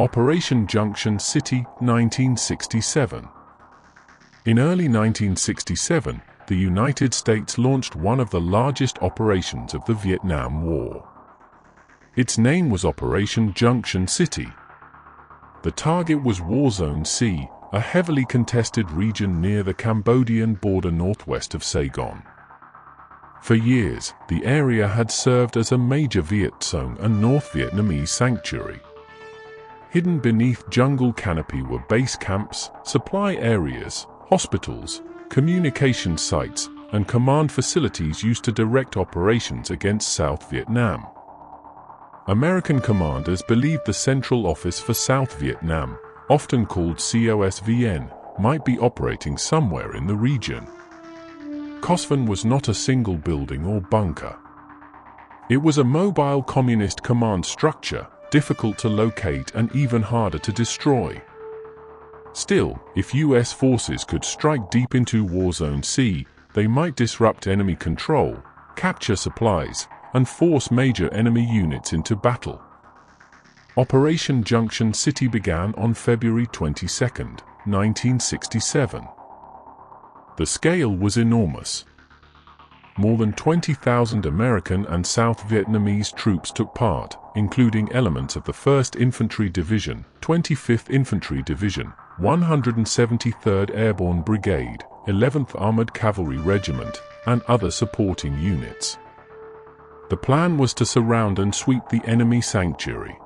Operation Junction City, 1967. In early 1967, the United States launched one of the largest operations of the Vietnam War. Its name was Operation Junction City. The target was War Zone C, a heavily contested region near the Cambodian border northwest of Saigon. For years, the area had served as a major Viet Cong and North Vietnamese sanctuary. Hidden beneath jungle canopy were base camps, supply areas, hospitals, communication sites, and command facilities used to direct operations against South Vietnam. American commanders believed the Central Office for South Vietnam, often called COSVN, might be operating somewhere in the region. COSVN was not a single building or bunker. It was a mobile communist command structure, difficult to locate and even harder to destroy. Still, if U.S. forces could strike deep into War Zone C, they might disrupt enemy control, capture supplies, and force major enemy units into battle. Operation Junction City began on February 22, 1967. The scale was enormous. More than 20,000 American and South Vietnamese troops took part, including elements of the 1st Infantry Division, 25th Infantry Division, 173rd Airborne Brigade, 11th Armored Cavalry Regiment, and other supporting units. The plan was to surround and sweep the enemy sanctuary.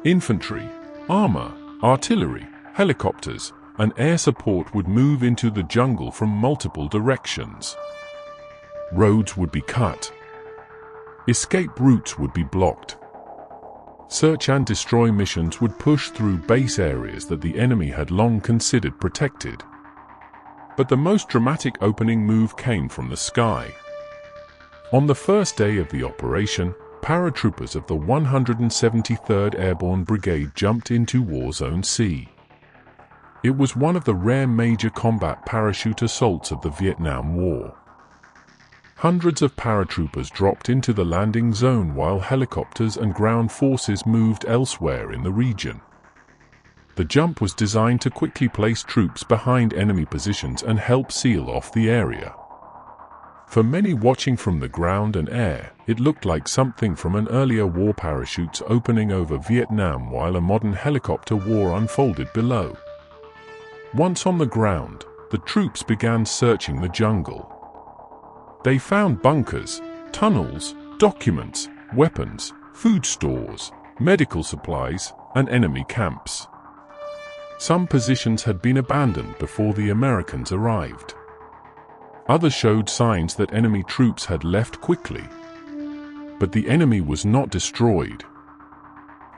Infantry, armor, artillery, helicopters, and air support would move into the jungle from multiple directions. Roads would be cut. Escape routes would be blocked. Search and destroy missions would push through base areas that the enemy had long considered protected. But the most dramatic opening move came from the sky. On the first day of the operation, paratroopers of the 173rd Airborne Brigade jumped into War Zone C. It was one of the rare major combat parachute assaults of the Vietnam War. Hundreds of paratroopers dropped into the landing zone while helicopters and ground forces moved elsewhere in the region. The jump was designed to quickly place troops behind enemy positions and help seal off the area. For many watching from the ground and air, it looked like something from an earlier war, parachutes opening over Vietnam while a modern helicopter war unfolded below. Once on the ground, the troops began searching the jungle. They found bunkers, tunnels, documents, weapons, food stores, medical supplies, and enemy camps. Some positions had been abandoned before the Americans arrived. Others showed signs that enemy troops had left quickly. But the enemy was not destroyed.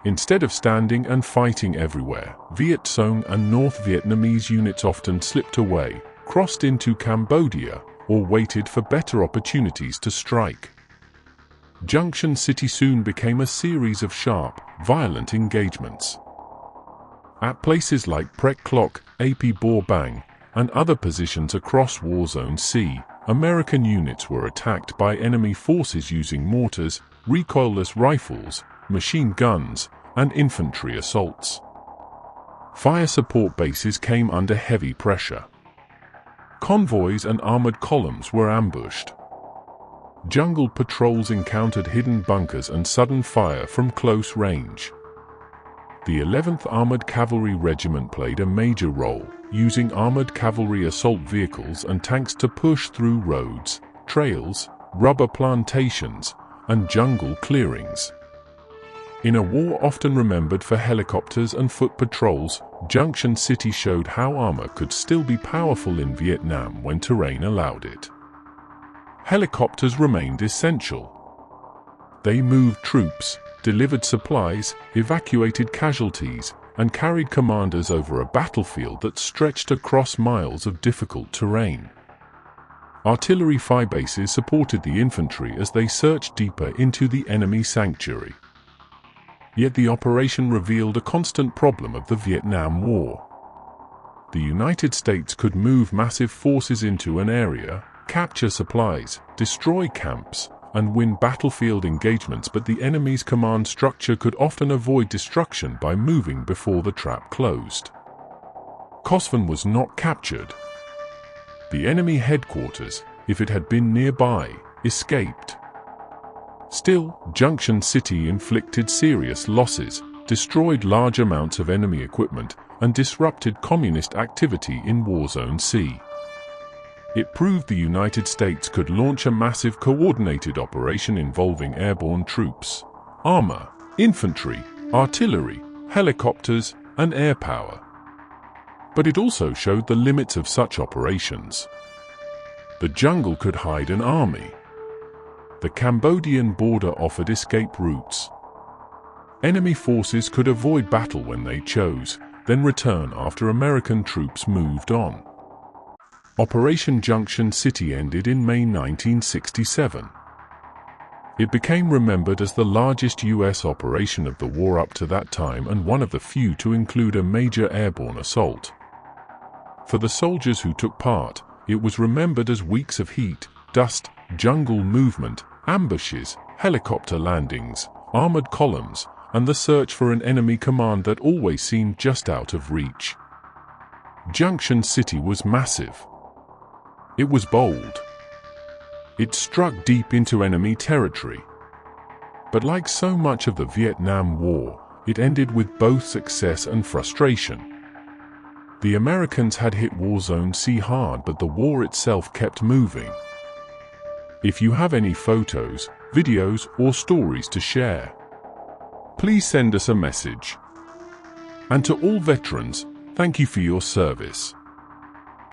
Instead of standing and fighting everywhere, Viet Cong and North Vietnamese units often slipped away, crossed into Cambodia, or waited for better opportunities to strike. Junction City soon became a series of sharp, violent engagements. At places like Prek Klok, Ap Bor Bang, and other positions across War Zone C, American units were attacked by enemy forces using mortars, recoilless rifles, machine guns, and infantry assaults. Fire support bases came under heavy pressure. Convoys and armored columns were ambushed. Jungle patrols encountered hidden bunkers and sudden fire from close range. The 11th Armored Cavalry Regiment played a major role, using armored cavalry assault vehicles and tanks to push through roads, trails, rubber plantations, and jungle clearings. In a war often remembered for helicopters and foot patrols, Junction City showed how armor could still be powerful in Vietnam when terrain allowed it. Helicopters remained essential. They moved troops, delivered supplies, evacuated casualties, and carried commanders over a battlefield that stretched across miles of difficult terrain. Artillery fire bases supported the infantry as they searched deeper into the enemy sanctuary. Yet the operation revealed a constant problem of the Vietnam War. The United States could move massive forces into an area, capture supplies, destroy camps, and win battlefield engagements, but the enemy's command structure could often avoid destruction by moving before the trap closed. Kosvan was not captured. The enemy headquarters, if it had been nearby, escaped. Still, Junction City inflicted serious losses, destroyed large amounts of enemy equipment, and disrupted communist activity in War Zone C. It proved the United States could launch a massive coordinated operation involving airborne troops, armor, infantry, artillery, helicopters, and air power. But it also showed the limits of such operations. The jungle could hide an army. The Cambodian border offered escape routes. Enemy forces could avoid battle when they chose, then return after American troops moved on. Operation Junction City ended in May 1967. It became remembered as the largest U.S. operation of the war up to that time and one of the few to include a major airborne assault. For the soldiers who took part, it was remembered as weeks of heat, dust, jungle movement, ambushes, helicopter landings, armored columns, and the search for an enemy command that always seemed just out of reach. Junction City was massive. It was bold. It struck deep into enemy territory. But like so much of the Vietnam War, it ended with both success and frustration. The Americans had hit War Zone C hard, but the war itself kept moving. If you have any photos, videos, or stories to share, please send us a message. And to all veterans, thank you for your service.